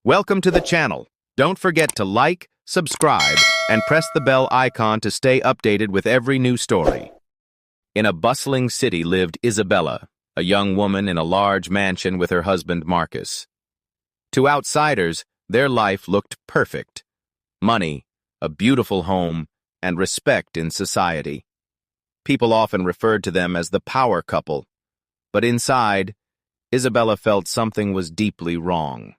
Welcome to the channel. Don't forget to like, subscribe, and press the bell icon to stay updated with every new story. In a bustling city lived Isabella, a young woman in a large mansion with her husband Marcus. To outsiders, their life looked perfect. Money, a beautiful home, and respect in society. People often referred to them as the power couple, but inside, Isabella felt something was deeply wrong.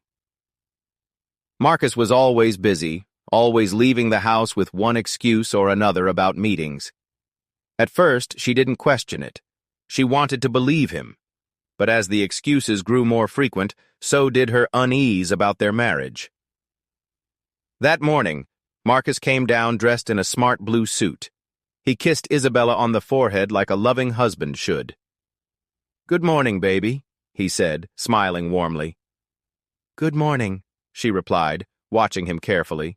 Marcus was always busy, always leaving the house with one excuse or another about meetings. At first, she didn't question it. She wanted to believe him. But as the excuses grew more frequent, so did her unease about their marriage. That morning, Marcus came down dressed in a smart blue suit. He kissed Isabella on the forehead like a loving husband should. "Good morning, baby," he said, smiling warmly. "Good morning," she replied, watching him carefully.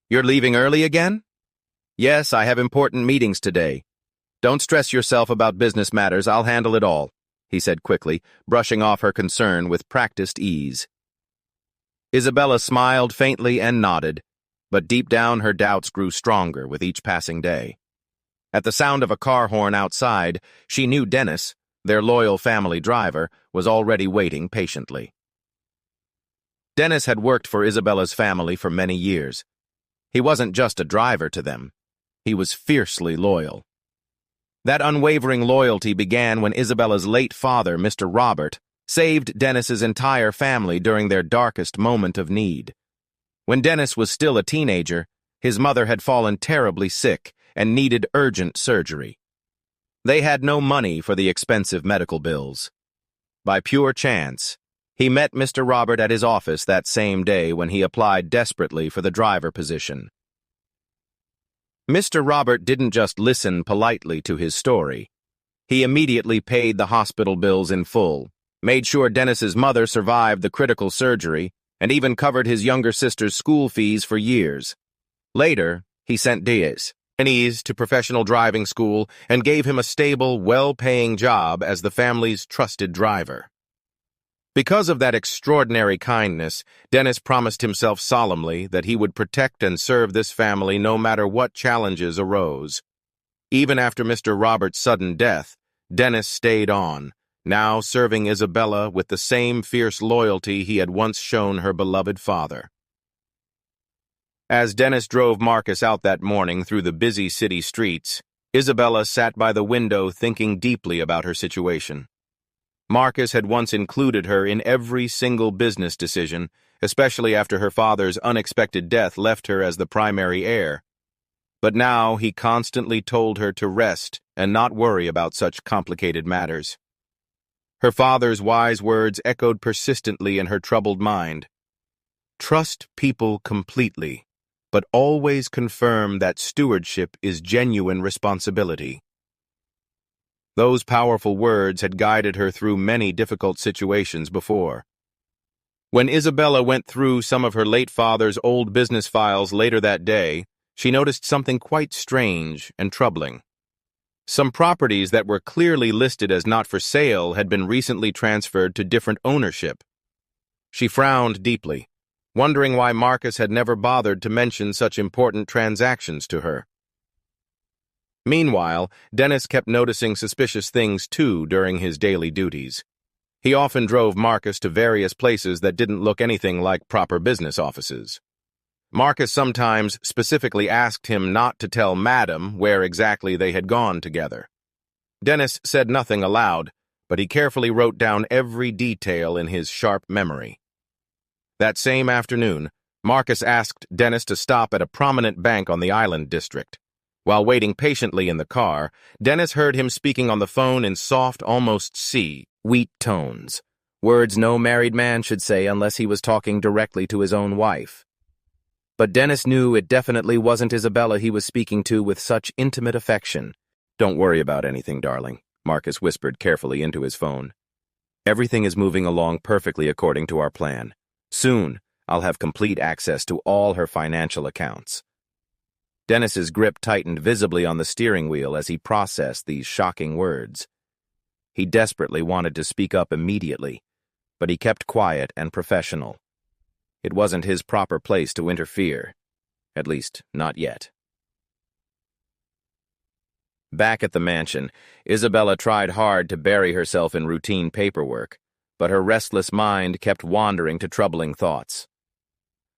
"You're leaving early again?" "Yes, I have important meetings today. Don't stress yourself about business matters, I'll handle it all," he said quickly, brushing off her concern with practiced ease. Isabella smiled faintly and nodded, but deep down her doubts grew stronger with each passing day. At the sound of a car horn outside, she knew Dennis, their loyal family driver, was already waiting patiently. Dennis had worked for Isabella's family for many years. He wasn't just a driver to them. He was fiercely loyal. That unwavering loyalty began when Isabella's late father, Mr. Robert, saved Dennis's entire family during their darkest moment of need. When Dennis was still a teenager, his mother had fallen terribly sick and needed urgent surgery. They had no money for the expensive medical bills. By pure chance, he met Mr. Robert at his office that same day when he applied desperately for the driver position. Mr. Robert didn't just listen politely to his story. He immediately paid the hospital bills in full, made sure Dennis's mother survived the critical surgery, and even covered his younger sister's school fees for years. Later, he sent Dennis to professional driving school and gave him a stable, well-paying job as the family's trusted driver. Because of that extraordinary kindness, Dennis promised himself solemnly that he would protect and serve this family no matter what challenges arose. Even after Mr. Robert's sudden death, Dennis stayed on, now serving Isabella with the same fierce loyalty he had once shown her beloved father. As Dennis drove Marcus out that morning through the busy city streets, Isabella sat by the window thinking deeply about her situation. Marcus had once included her in every single business decision, especially after her father's unexpected death left her as the primary heir. But now he constantly told her to rest and not worry about such complicated matters. Her father's wise words echoed persistently in her troubled mind. Trust people completely, but always confirm that stewardship is genuine responsibility. Those powerful words had guided her through many difficult situations before. When Isabella went through some of her late father's old business files later that day, she noticed something quite strange and troubling. Some properties that were clearly listed as not for sale had been recently transferred to different ownership. She frowned deeply, wondering why Marcus had never bothered to mention such important transactions to her. Meanwhile, Dennis kept noticing suspicious things too during his daily duties. He often drove Marcus to various places that didn't look anything like proper business offices. Marcus sometimes specifically asked him not to tell Madam where exactly they had gone together. Dennis said nothing aloud, but he carefully wrote down every detail in his sharp memory. That same afternoon, Marcus asked Dennis to stop at a prominent bank on the Island District. While waiting patiently in the car, Dennis heard him speaking on the phone in soft, almost sweet tones, words no married man should say unless he was talking directly to his own wife. But Dennis knew it definitely wasn't Isabella he was speaking to with such intimate affection. "Don't worry about anything, darling," Marcus whispered carefully into his phone. "Everything is moving along perfectly according to our plan. Soon, I'll have complete access to all her financial accounts." Dennis's grip tightened visibly on the steering wheel as he processed these shocking words. He desperately wanted to speak up immediately, but he kept quiet and professional. It wasn't his proper place to interfere. At least, not yet. Back at the mansion, Isabella tried hard to bury herself in routine paperwork, but her restless mind kept wandering to troubling thoughts.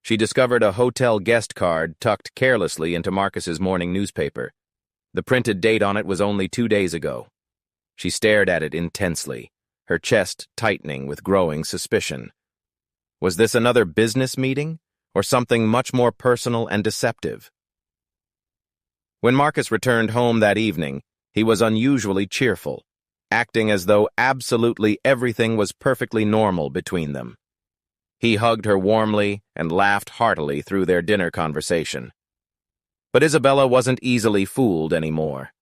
She discovered a hotel guest card tucked carelessly into Marcus's morning newspaper. The printed date on it was only 2 days ago. She stared at it intensely, her chest tightening with growing suspicion. Was this another business meeting, or something much more personal and deceptive? When Marcus returned home that evening, he was unusually cheerful, acting as though absolutely everything was perfectly normal between them. He hugged her warmly and laughed heartily through their dinner conversation. But Isabella wasn't easily fooled anymore.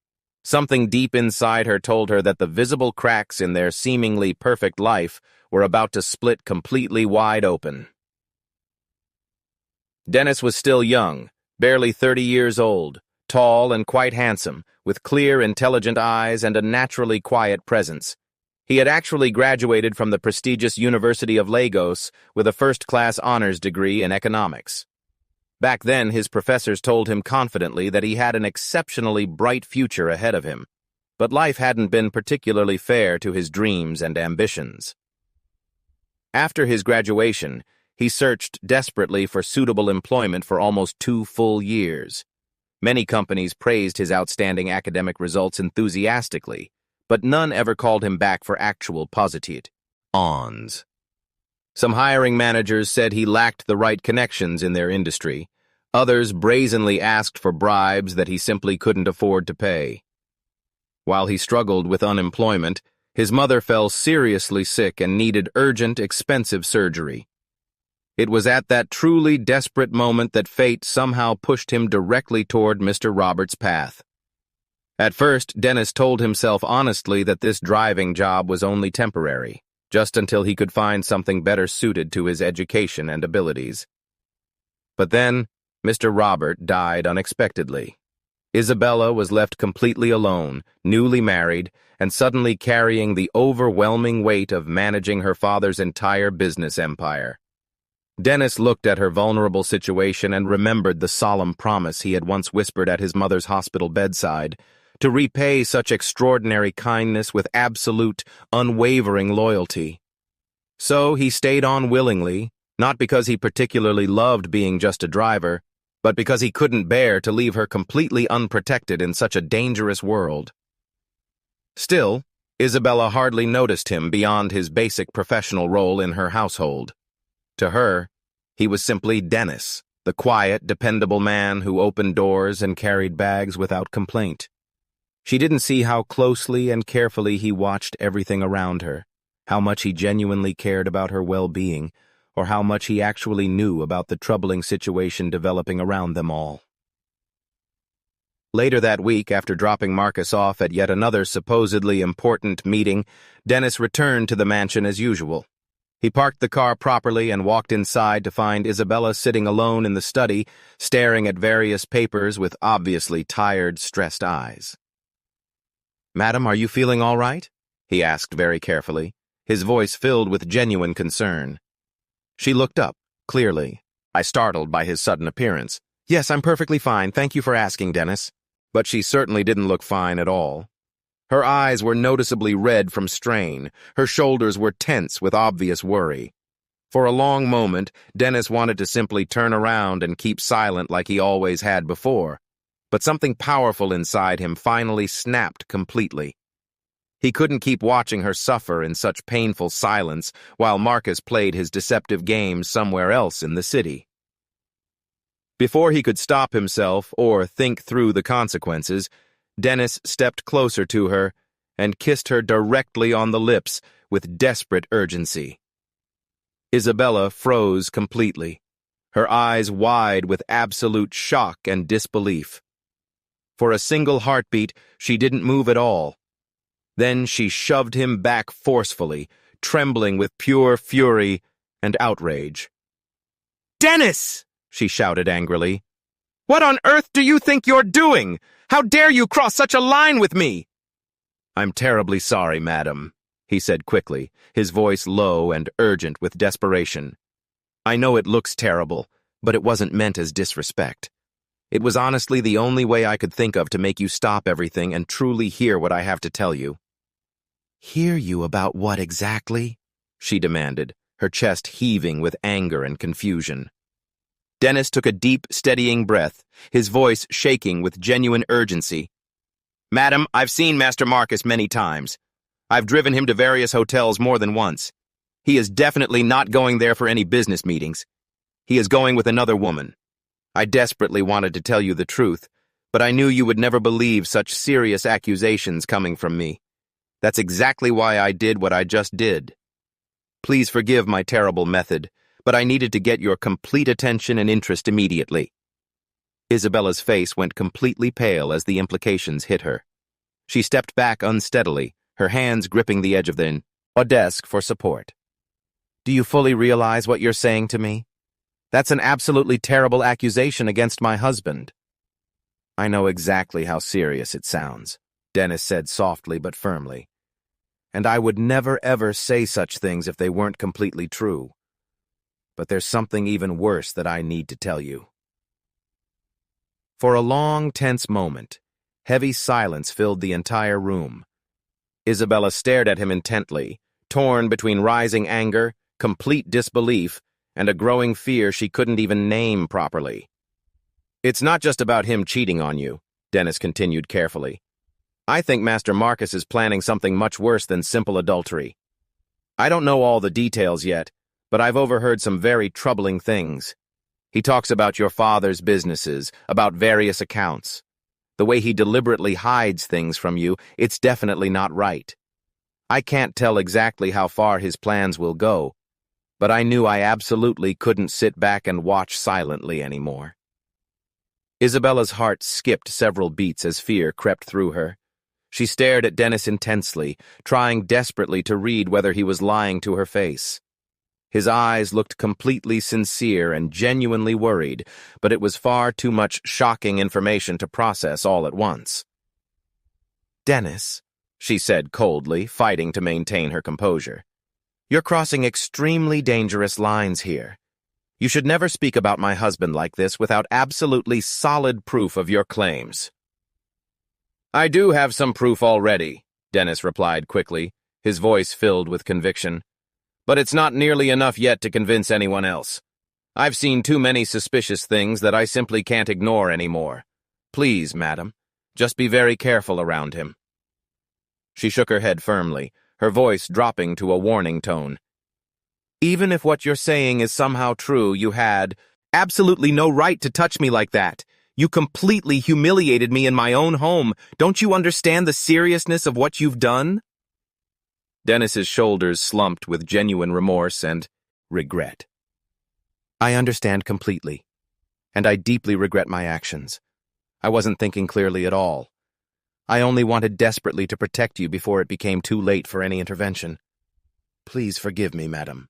Something deep inside her told her that the visible cracks in their seemingly perfect life were about to split completely wide open. Dennis was still young, barely 30 years old, tall and quite handsome, with clear, intelligent eyes and a naturally quiet presence. He had actually graduated from the prestigious University of Lagos with a first-class honors degree in economics. Back then, his professors told him confidently that he had an exceptionally bright future ahead of him, but life hadn't been particularly fair to his dreams and ambitions. After his graduation, he searched desperately for suitable employment for almost 2 full years. Many companies praised his outstanding academic results enthusiastically, but none ever called him back for actual ons. Some hiring managers said he lacked the right connections in their industry. Others brazenly asked for bribes that he simply couldn't afford to pay. While he struggled with unemployment, his mother fell seriously sick and needed urgent, expensive surgery. It was at that truly desperate moment that fate somehow pushed him directly toward Mr. Roberts' path. At first, Dennis told himself honestly that this driving job was only temporary, just until he could find something better suited to his education and abilities. But then, Mr. Robert died unexpectedly. Isabella was left completely alone, newly married, and suddenly carrying the overwhelming weight of managing her father's entire business empire. Dennis looked at her vulnerable situation and remembered the solemn promise he had once whispered at his mother's hospital bedside, to repay such extraordinary kindness with absolute, unwavering loyalty. So he stayed on willingly, not because he particularly loved being just a driver, but because he couldn't bear to leave her completely unprotected in such a dangerous world. Still, Isabella hardly noticed him beyond his basic professional role in her household. To her, he was simply Dennis, the quiet, dependable man who opened doors and carried bags without complaint. She didn't see how closely and carefully he watched everything around her, how much he genuinely cared about her well-being, or how much he actually knew about the troubling situation developing around them all. Later that week, after dropping Marcus off at yet another supposedly important meeting, Dennis returned to the mansion as usual. He parked the car properly and walked inside to find Isabella sitting alone in the study, staring at various papers with obviously tired, stressed eyes. "Madam, are you feeling all right?" he asked very carefully, his voice filled with genuine concern. She looked up, clearly, startled by his sudden appearance. "Yes, I'm perfectly fine, thank you for asking, Dennis." But she certainly didn't look fine at all. Her eyes were noticeably red from strain, her shoulders were tense with obvious worry. For a long moment, Dennis wanted to simply turn around and keep silent like he always had before, but something powerful inside him finally snapped completely. He couldn't keep watching her suffer in such painful silence while Marcus played his deceptive games somewhere else in the city. Before he could stop himself or think through the consequences, Dennis stepped closer to her and kissed her directly on the lips with desperate urgency. Isabella froze completely, her eyes wide with absolute shock and disbelief. For a single heartbeat, she didn't move at all. Then she shoved him back forcefully, trembling with pure fury and outrage. "Dennis!" she shouted angrily. "What on earth do you think you're doing? How dare you cross such a line with me?" "I'm terribly sorry, madam," he said quickly, his voice low and urgent with desperation. I know it looks terrible, but it wasn't meant as disrespect. It was honestly the only way I could think of to make you stop everything and truly hear what I have to tell you." "Hear you about what exactly?" she demanded, her chest heaving with anger and confusion. Dennis took a deep, steadying breath, his voice shaking with genuine urgency. "Madam, I've seen Master Marcus many times. I've driven him to various hotels more than once. He is definitely not going there for any business meetings. He is going with another woman. I desperately wanted to tell you the truth, but I knew you would never believe such serious accusations coming from me. That's exactly why I did what I just did. Please forgive my terrible method, but I needed to get your complete attention and interest immediately." Isabella's face went completely pale as the implications hit her. She stepped back unsteadily, her hands gripping the edge of the desk for support. "Do you fully realize what you're saying to me? That's an absolutely terrible accusation against my husband." "I know exactly how serious it sounds," Dennis said softly but firmly. "And I would never ever say such things if they weren't completely true. But there's something even worse that I need to tell you." For a long, tense moment, heavy silence filled the entire room. Isabella stared at him intently, torn between rising anger, complete disbelief, and a growing fear she couldn't even name properly. "It's not just about him cheating on you," Dennis continued carefully. "I think Master Marcus is planning something much worse than simple adultery. I don't know all the details yet, but I've overheard some very troubling things. He talks about your father's businesses, about various accounts. The way he deliberately hides things from you, it's definitely not right. I can't tell exactly how far his plans will go, but I knew I absolutely couldn't sit back and watch silently anymore." Isabella's heart skipped several beats as fear crept through her. She stared at Dennis intensely, trying desperately to read whether he was lying to her face. His eyes looked completely sincere and genuinely worried, but it was far too much shocking information to process all at once. "Dennis," she said coldly, fighting to maintain her composure, "you're crossing extremely dangerous lines here. You should never speak about my husband like this without absolutely solid proof of your claims." "I do have some proof already," Dennis replied quickly, his voice filled with conviction. "But it's not nearly enough yet to convince anyone else. I've seen too many suspicious things that I simply can't ignore anymore. Please, madam, just be very careful around him." She shook her head firmly, her voice dropping to a warning tone. "Even if what you're saying is somehow true, you had absolutely no right to touch me like that. You completely humiliated me in my own home. Don't you understand the seriousness of what you've done?" Dennis's shoulders slumped with genuine remorse and regret. "I understand completely, and I deeply regret my actions. I wasn't thinking clearly at all. I only wanted desperately to protect you before it became too late for any intervention. Please forgive me, madam."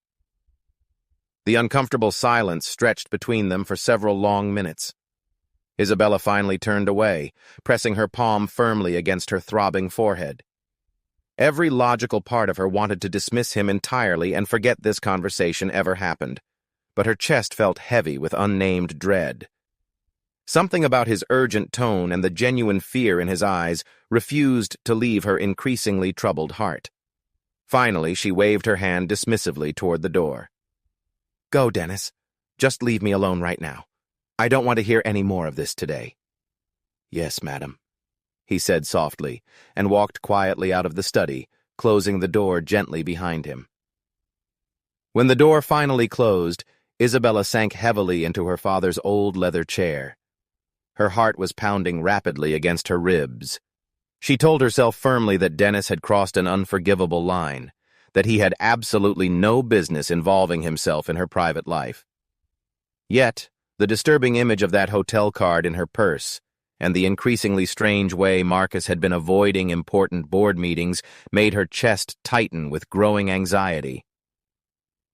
The uncomfortable silence stretched between them for several long minutes. Isabella finally turned away, pressing her palm firmly against her throbbing forehead. Every logical part of her wanted to dismiss him entirely and forget this conversation ever happened, but her chest felt heavy with unnamed dread. Something about his urgent tone and the genuine fear in his eyes refused to leave her increasingly troubled heart. Finally, she waved her hand dismissively toward the door. "Go, Dennis. Just leave me alone right now. I don't want to hear any more of this today." "Yes, madam," he said softly, and walked quietly out of the study, closing the door gently behind him. When the door finally closed, Isabella sank heavily into her father's old leather chair. Her heart was pounding rapidly against her ribs. She told herself firmly that Dennis had crossed an unforgivable line, that he had absolutely no business involving himself in her private life. Yet, the disturbing image of that hotel card in her purse and the increasingly strange way Marcus had been avoiding important board meetings made her chest tighten with growing anxiety.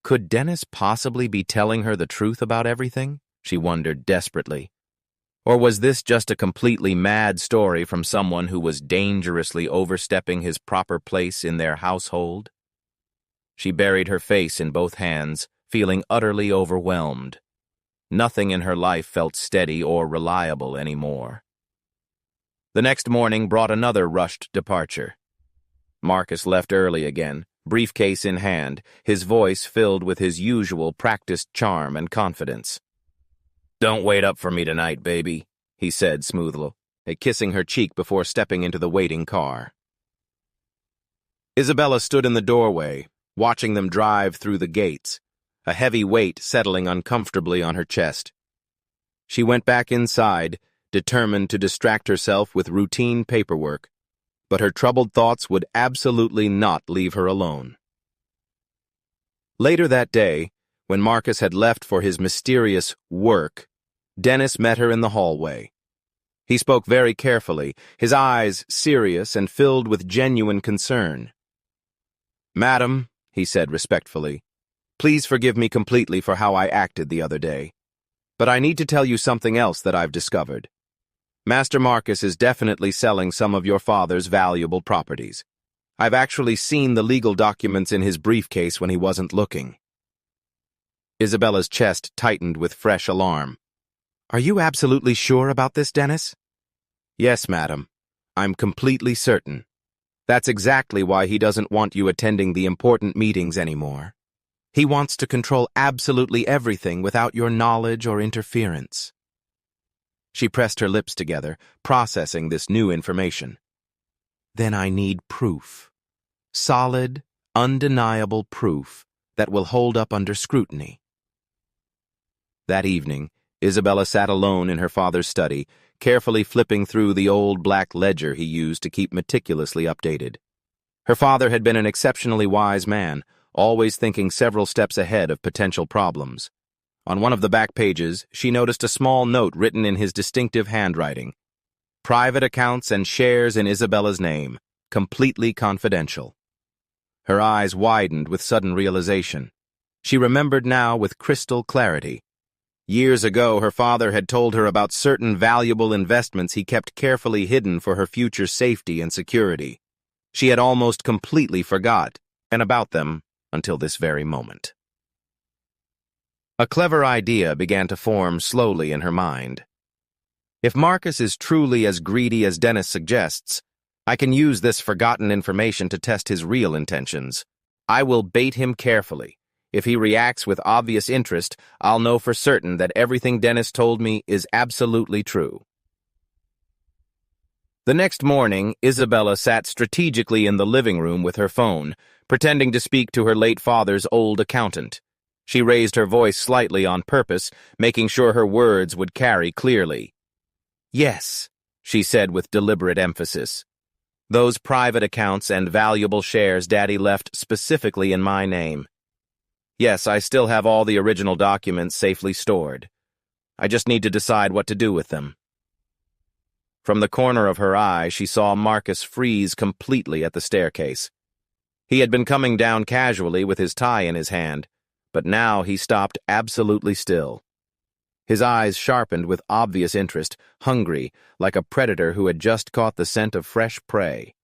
Could Dennis possibly be telling her the truth about everything? She wondered desperately. Or was this just a completely mad story from someone who was dangerously overstepping his proper place in their household? She buried her face in both hands, feeling utterly overwhelmed. Nothing in her life felt steady or reliable anymore. The next morning brought another rushed departure. Marcus left early again, briefcase in hand, his voice filled with his usual practiced charm and confidence. "Don't wait up for me tonight, baby," he said smoothly, kissing her cheek before stepping into the waiting car. Isabella stood in the doorway, watching them drive through the gates, a heavy weight settling uncomfortably on her chest. She went back inside, determined to distract herself with routine paperwork, but her troubled thoughts would absolutely not leave her alone. Later that day, when Marcus had left for his mysterious work, Dennis met her in the hallway. He spoke very carefully, his eyes serious and filled with genuine concern. "Madam," he said respectfully, "please forgive me completely for how I acted the other day. But I need to tell you something else that I've discovered. Master Marcus is definitely selling some of your father's valuable properties. I've actually seen the legal documents in his briefcase when he wasn't looking." Isabella's chest tightened with fresh alarm. "Are you absolutely sure about this, Dennis?" "Yes, madam. I'm completely certain. That's exactly why he doesn't want you attending the important meetings anymore. He wants to control absolutely everything without your knowledge or interference." She pressed her lips together, processing this new information. "Then I need proof. Solid, undeniable proof that will hold up under scrutiny." That evening, Isabella sat alone in her father's study, carefully flipping through the old black ledger he used to keep meticulously updated. Her father had been an exceptionally wise man, always thinking several steps ahead of potential problems. On one of the back pages, she noticed a small note written in his distinctive handwriting. "Private accounts and shares in Isabella's name, completely confidential." Her eyes widened with sudden realization. She remembered now with crystal clarity. Years ago, her father had told her about certain valuable investments he kept carefully hidden for her future safety and security. She had almost completely forgotten about them until this very moment. A clever idea began to form slowly in her mind. If Marcus is truly as greedy as Dennis suggests, I can use this forgotten information to test his real intentions. I will bait him carefully. If he reacts with obvious interest, I'll know for certain that everything Dennis told me is absolutely true. The next morning, Isabella sat strategically in the living room with her phone, pretending to speak to her late father's old accountant. She raised her voice slightly on purpose, making sure her words would carry clearly. "Yes," she said with deliberate emphasis. "Those private accounts and valuable shares Daddy left specifically in my name. Yes, I still have all the original documents safely stored. I just need to decide what to do with them." From the corner of her eye, she saw Marcus freeze completely at the staircase. He had been coming down casually with his tie in his hand, but now he stopped absolutely still. His eyes sharpened with obvious interest, hungry, like a predator who had just caught the scent of fresh prey.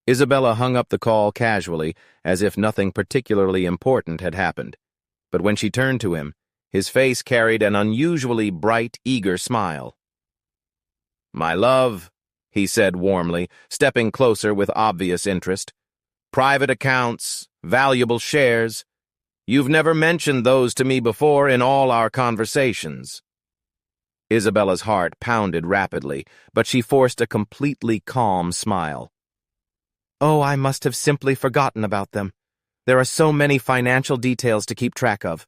Isabella hung up the call casually, as if nothing particularly important had happened. But when she turned to him, his face carried an unusually bright, eager smile. "My love," he said warmly, stepping closer with obvious interest. "Private accounts, valuable shares. You've never mentioned those to me before in all our conversations." Isabella's heart pounded rapidly, but she forced a completely calm smile. "Oh, I must have simply forgotten about them. There are so many financial details to keep track of."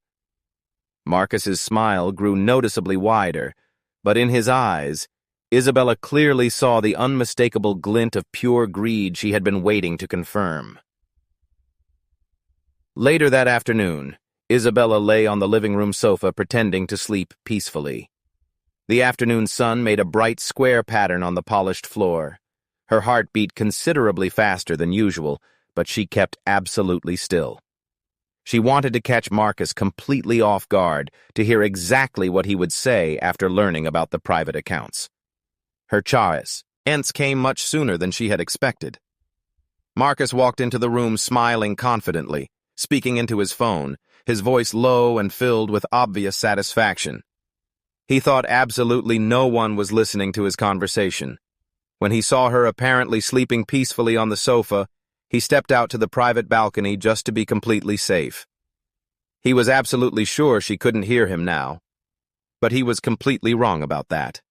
Marcus's smile grew noticeably wider, but in his eyes, Isabella clearly saw the unmistakable glint of pure greed she had been waiting to confirm. Later that afternoon, Isabella lay on the living room sofa pretending to sleep peacefully. The afternoon sun made a bright square pattern on the polished floor. Her heart beat considerably faster than usual, but she kept absolutely still. She wanted to catch Marcus completely off guard, to hear exactly what he would say after learning about the private accounts. Her chance came much sooner than she had expected. Marcus walked into the room smiling confidently, speaking into his phone, his voice low and filled with obvious satisfaction. He thought absolutely no one was listening to his conversation. When he saw her apparently sleeping peacefully on the sofa, he stepped out to the private balcony just to be completely safe. He was absolutely sure she couldn't hear him now, but he was completely wrong about that.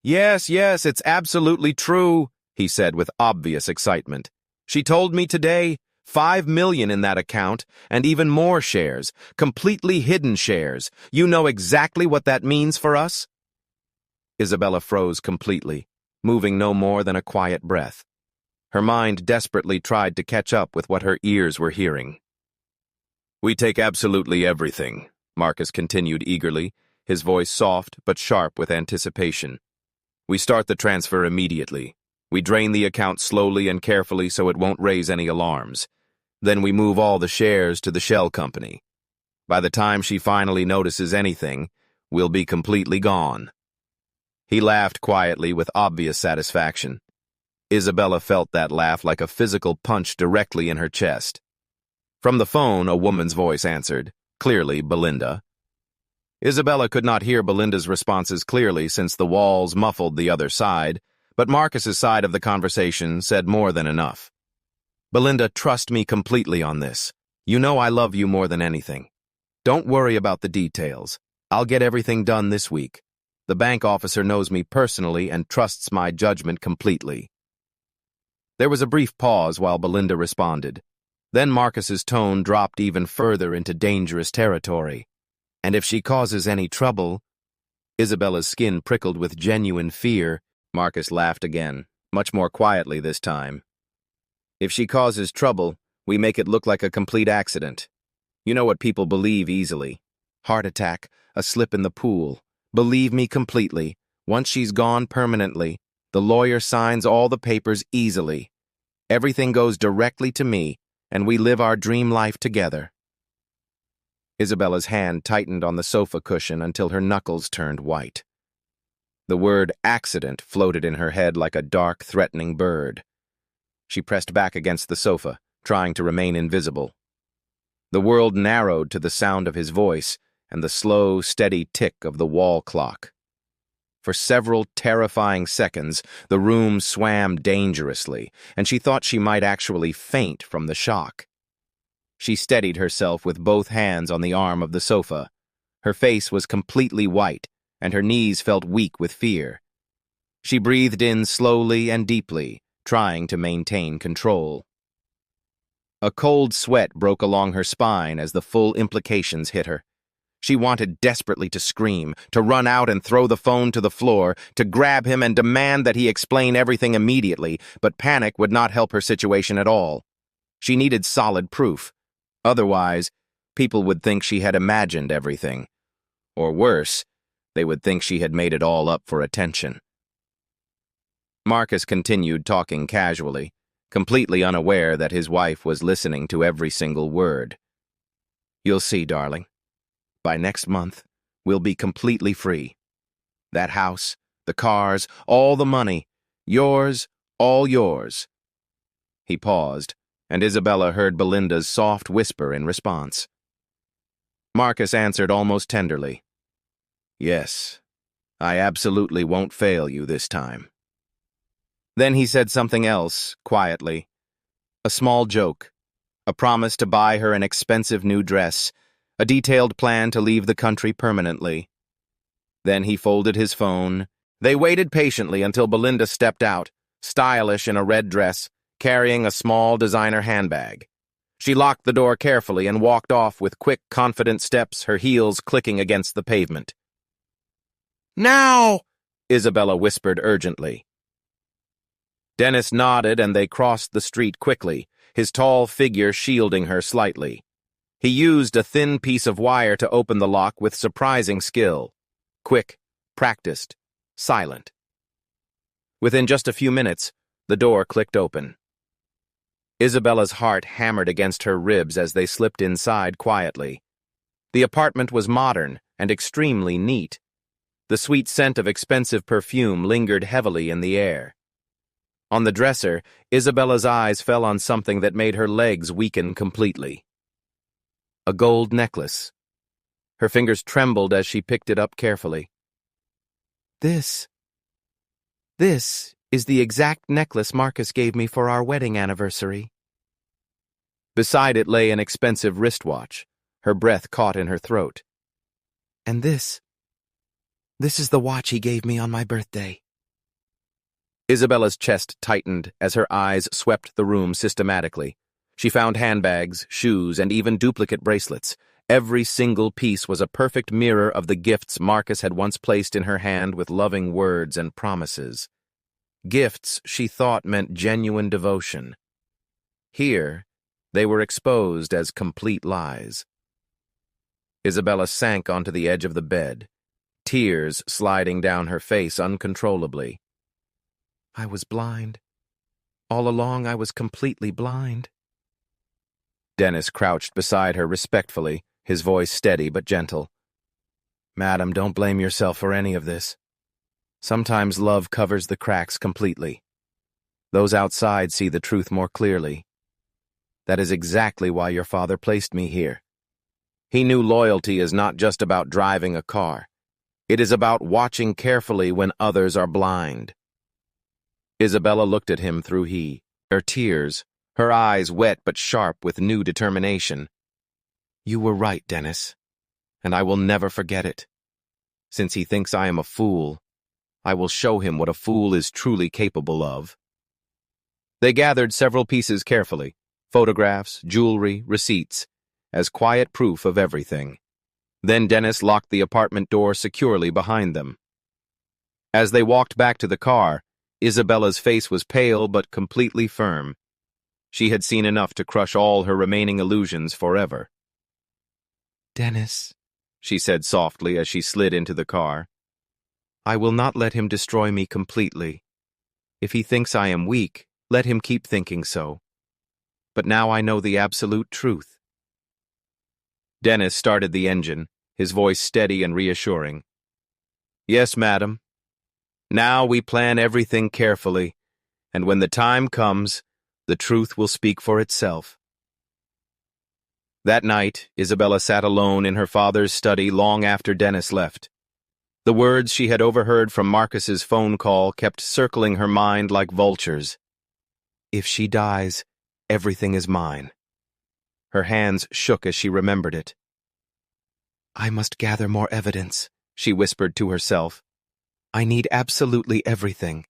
Yes, it's absolutely true, he said with obvious excitement. She told me today, 5 million in that account, and even more shares, completely hidden shares. You know exactly what that means for us? Isabella froze completely, moving no more than a quiet breath. Her mind desperately tried to catch up with what her ears were hearing. We take absolutely everything, Marcus continued eagerly, his voice soft but sharp with anticipation. We start the transfer immediately. We drain the account slowly and carefully so it won't raise any alarms. Then we move all the shares to the shell company. By the time she finally notices anything, we'll be completely gone. He laughed quietly with obvious satisfaction. Isabella felt that laugh like a physical punch directly in her chest. From the phone, a woman's voice answered, clearly Belinda. Isabella could not hear Belinda's responses clearly since the walls muffled the other side, but Marcus's side of the conversation said more than enough. Belinda, trust me completely on this. You know I love you more than anything. Don't worry about the details. I'll get everything done this week. The bank officer knows me personally and trusts my judgment completely. There was a brief pause while Belinda responded. Then Marcus's tone dropped even further into dangerous territory. And if she causes any trouble... Isabella's skin prickled with genuine fear. Marcus laughed again, much more quietly this time. If she causes trouble, we make it look like a complete accident. You know what people believe easily. Heart attack, a slip in the pool. Believe me completely. Once she's gone permanently, the lawyer signs all the papers easily. Everything goes directly to me, and we live our dream life together. Isabella's hand tightened on the sofa cushion until her knuckles turned white. The word accident floated in her head like a dark, threatening bird. She pressed back against the sofa, trying to remain invisible. The world narrowed to the sound of his voice and the slow, steady tick of the wall clock. For several terrifying seconds, the room swam dangerously, and she thought she might actually faint from the shock. She steadied herself with both hands on the arm of the sofa. Her face was completely white, and her knees felt weak with fear. She breathed in slowly and deeply, trying to maintain control. A cold sweat broke along her spine as the full implications hit her. She wanted desperately to scream, to run out and throw the phone to the floor, to grab him and demand that he explain everything immediately, but panic would not help her situation at all. She needed solid proof. Otherwise, people would think she had imagined everything. Or worse, they would think she had made it all up for attention. Marcus continued talking casually, completely unaware that his wife was listening to every single word. You'll see, darling. By next month, we'll be completely free. That house, the cars, all the money, yours, all yours. He paused, and Isabella heard Belinda's soft whisper in response. Marcus answered almost tenderly. Yes, I absolutely won't fail you this time. Then he said something else, quietly. A small joke, a promise to buy her an expensive new dress, a detailed plan to leave the country permanently. Then he folded his phone. They waited patiently until Belinda stepped out, stylish in a red dress, carrying a small designer handbag. She locked the door carefully and walked off with quick, confident steps, her heels clicking against the pavement. Now! Isabella whispered urgently. Dennis nodded and they crossed the street quickly, his tall figure shielding her slightly. He used a thin piece of wire to open the lock with surprising skill. Quick, practiced, silent. Within just a few minutes, the door clicked open. Isabella's heart hammered against her ribs as they slipped inside quietly. The apartment was modern and extremely neat. The sweet scent of expensive perfume lingered heavily in the air. On the dresser, Isabella's eyes fell on something that made her legs weaken completely. a gold necklace. Her fingers trembled as she picked it up carefully. This is the exact necklace Marcus gave me for our wedding anniversary. Beside it lay an expensive wristwatch. Her breath caught in her throat. And this is the watch he gave me on my birthday. Isabella's chest tightened as her eyes swept the room systematically. She found handbags, shoes, and even duplicate bracelets. Every single piece was a perfect mirror of the gifts Marcus had once placed in her hand with loving words and promises. Gifts she thought meant genuine devotion. Here, they were exposed as complete lies. Isabella sank onto the edge of the bed, tears sliding down her face uncontrollably. I was blind. All along I was completely blind. Dennis crouched beside her respectfully, his voice steady but gentle. Madam, don't blame yourself for any of this. Sometimes love covers the cracks completely. Those outside see the truth more clearly. That is exactly why your father placed me here. He knew loyalty is not just about driving a car. It is about watching carefully when others are blind. Isabella looked at him through her tears, her eyes wet but sharp with new determination. You were right, Dennis, and I will never forget it. Since he thinks I am a fool, I will show him what a fool is truly capable of. They gathered several pieces carefully, photographs, jewelry, receipts, as quiet proof of everything. Then Dennis locked the apartment door securely behind them. As they walked back to the car, Isabella's face was pale but completely firm. She had seen enough to crush all her remaining illusions forever. Dennis, she said softly as she slid into the car, I will not let him destroy me completely. If he thinks I am weak, let him keep thinking so. But now I know the absolute truth. Dennis started the engine, his voice steady and reassuring. Yes, madam. Now we plan everything carefully, and when the time comes, the truth will speak for itself. That night, Isabella sat alone in her father's study long after Dennis left. The words she had overheard from Marcus's phone call kept circling her mind like vultures. If she dies, everything is mine. Her hands shook as she remembered it. I must gather more evidence, she whispered to herself. I need absolutely everything.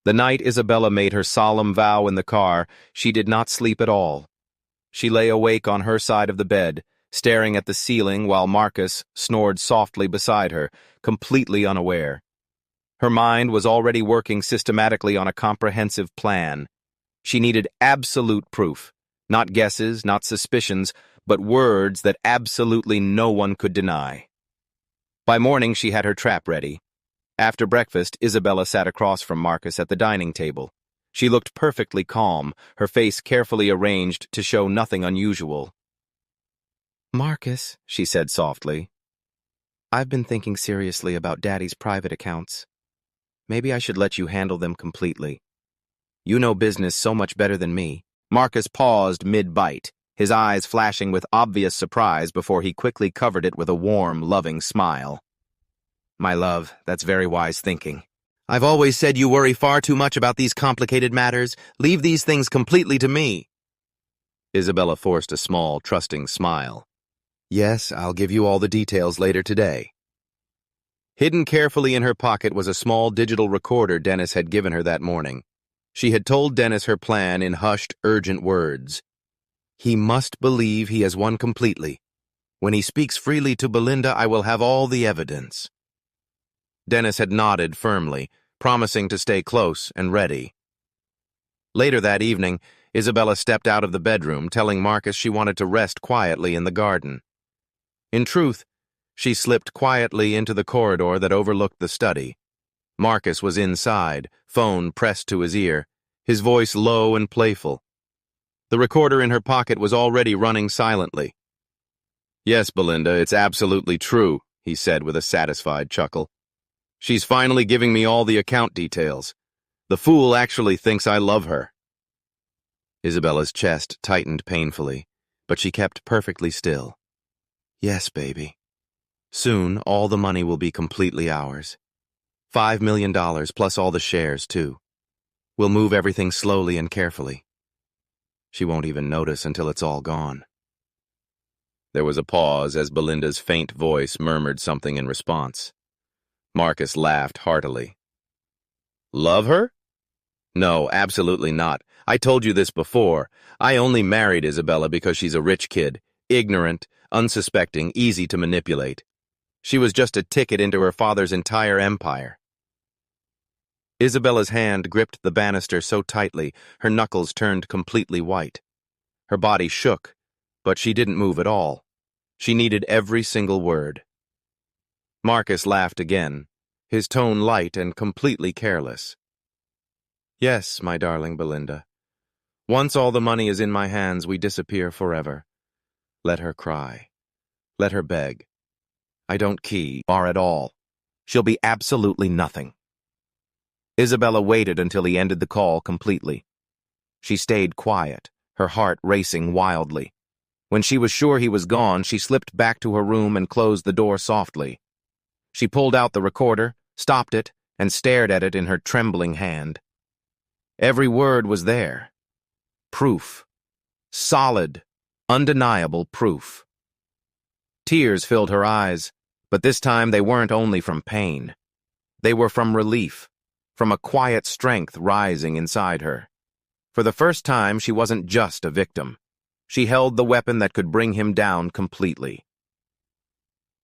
The night Isabella made her solemn vow in the car, she did not sleep at all. She lay awake on her side of the bed, staring at the ceiling while Marcus snored softly beside her, completely unaware. Her mind was already working systematically on a comprehensive plan. She needed absolute proof, not guesses, not suspicions, but words that absolutely no one could deny. By morning, she had her trap ready. After breakfast, Isabella sat across from Marcus at the dining table. She looked perfectly calm, her face carefully arranged to show nothing unusual. Marcus, she said softly, I've been thinking seriously about Daddy's private accounts. Maybe I should let you handle them completely. You know business so much better than me. Marcus paused mid-bite, his eyes flashing with obvious surprise before he quickly covered it with a warm, loving smile. My love, that's very wise thinking. I've always said you worry far too much about these complicated matters. Leave these things completely to me. Isabella forced a small, trusting smile. Yes, I'll give you all the details later today. Hidden carefully in her pocket was a small digital recorder Dennis had given her that morning. She had told Dennis her plan in hushed, urgent words. He must believe he has won completely. When he speaks freely to Belinda, I will have all the evidence. Dennis had nodded firmly, promising to stay close and ready. Later that evening, Isabella stepped out of the bedroom, telling Marcus she wanted to rest quietly in the garden. In truth, she slipped quietly into the corridor that overlooked the study. Marcus was inside, phone pressed to his ear, his voice low and playful. The recorder in her pocket was already running silently. Yes, Belinda, it's absolutely true, he said with a satisfied chuckle. She's finally giving me all the account details. The fool actually thinks I love her. Isabella's chest tightened painfully. but she kept perfectly still. Yes, baby. Soon, all the money will be completely ours. $5 million plus all the shares, too. We'll move everything slowly and carefully. She won't even notice until it's all gone. There was a pause as Belinda's faint voice murmured something in response. Marcus laughed heartily. Love her? No, absolutely not. I told you this before. I only married Isabella because she's a rich kid, ignorant, unsuspecting, easy to manipulate. She was just a ticket into her father's entire empire. Isabella's hand gripped the banister so tightly, her knuckles turned completely white. Her body shook, but she didn't move at all. She needed every single word. Marcus laughed again, his tone light and completely careless. Yes, my darling Belinda. Once all the money is in my hands, we disappear forever. Let her cry. Let her beg. I don't care at all. She'll be absolutely nothing. Isabella waited until he ended the call completely. She stayed quiet, her heart racing wildly. When she was sure he was gone, she slipped back to her room and closed the door softly. She pulled out the recorder, stopped it, and stared at it in her trembling hand. Every word was there. Proof. Solid, undeniable proof. Tears filled her eyes, but this time they weren't only from pain. They were from relief, from a quiet strength rising inside her. For the first time, she wasn't just a victim. She held the weapon that could bring him down completely.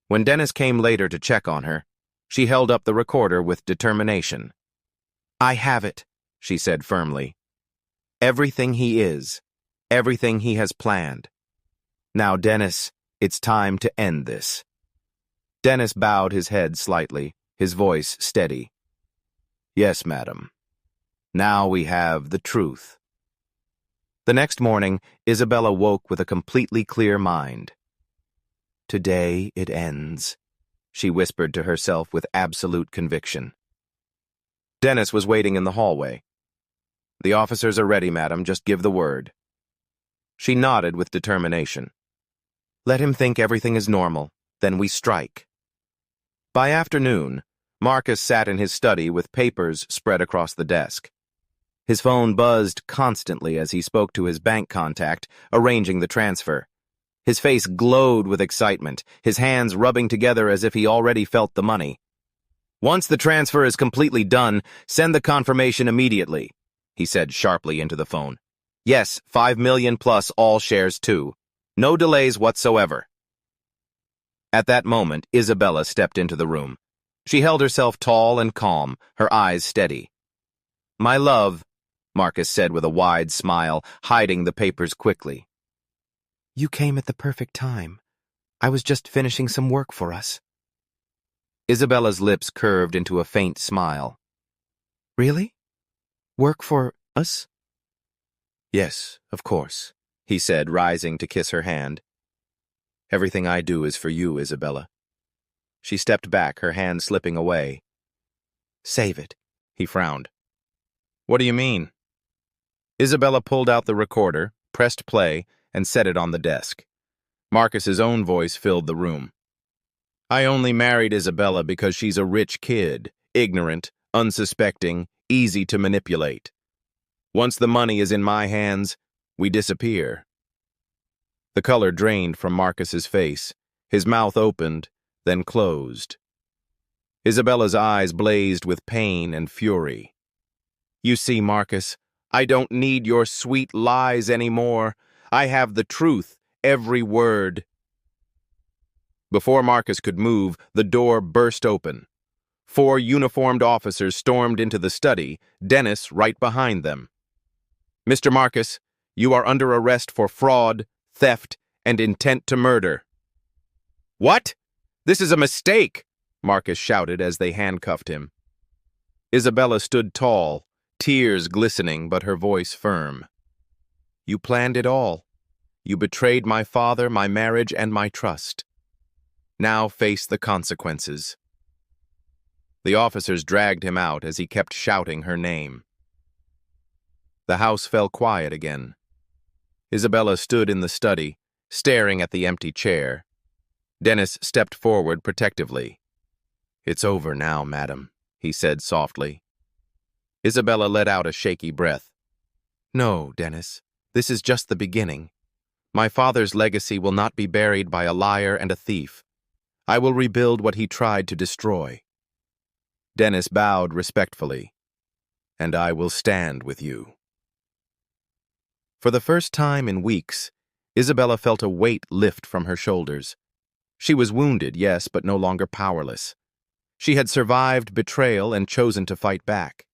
When Dennis came later to check on her, she held up the recorder with determination. I have it, she said firmly. Everything he is, everything he has planned. Now, Dennis, it's time to end this. Dennis bowed his head slightly, his voice steady. Yes, madam. Now we have the truth. The next morning, Isabella woke with a completely clear mind. Today it ends, she whispered to herself with absolute conviction. Dennis was waiting in the hallway. The officers are ready, madam. Just give the word. She nodded with determination. Let him think everything is normal, then we strike. By afternoon, Marcus sat in his study with papers spread across the desk. His phone buzzed constantly as he spoke to his bank contact, arranging the transfer. His face glowed with excitement, his hands rubbing together as if he already felt the money. Once the transfer is completely done, send the confirmation immediately, he said sharply into the phone. Yes, 5 million plus all shares too. No delays whatsoever. At that moment, Isabella stepped into the room. She held herself tall and calm, her eyes steady. My love, Marcus said with a wide smile, hiding the papers quickly. You came at the perfect time. I was just finishing some work for us. Isabella's lips curved into a faint smile. Really? Work for us? Yes, of course, he said, rising to kiss her hand. Everything I do is for you, Isabella. She stepped back, her hand slipping away. Save it, he frowned. What do you mean? Isabella pulled out the recorder, pressed play, and set it on the desk. Marcus's own voice filled the room. I only married Isabella because she's a rich kid, ignorant, unsuspecting, easy to manipulate. Once the money is in my hands, we disappear. The color drained from Marcus's face. His mouth opened, then closed. Isabella's eyes blazed with pain and fury. You see, Marcus, I don't need your sweet lies anymore. I have the truth, every word. Before Marcus could move, the door burst open. 4 uniformed officers stormed into the study, Dennis right behind them. Mr. Marcus, you are under arrest for fraud, theft, and intent to murder. What? This is a mistake, Marcus shouted as they handcuffed him. Isabella stood tall, tears glistening but her voice firm. You planned it all. You betrayed my father, my marriage, and my trust. Now face the consequences. The officers dragged him out as he kept shouting her name. The house fell quiet again. Isabella stood in the study, staring at the empty chair. Dennis stepped forward protectively. "It's over now, madam," he said softly. Isabella let out a shaky breath. "No, Dennis, this is just the beginning. My father's legacy will not be buried by a liar and a thief. I will rebuild what he tried to destroy." Dennis bowed respectfully. "And I will stand with you." For the first time in weeks, Isabella felt a weight lift from her shoulders. She was wounded, yes, but no longer powerless. She had survived betrayal and chosen to fight back.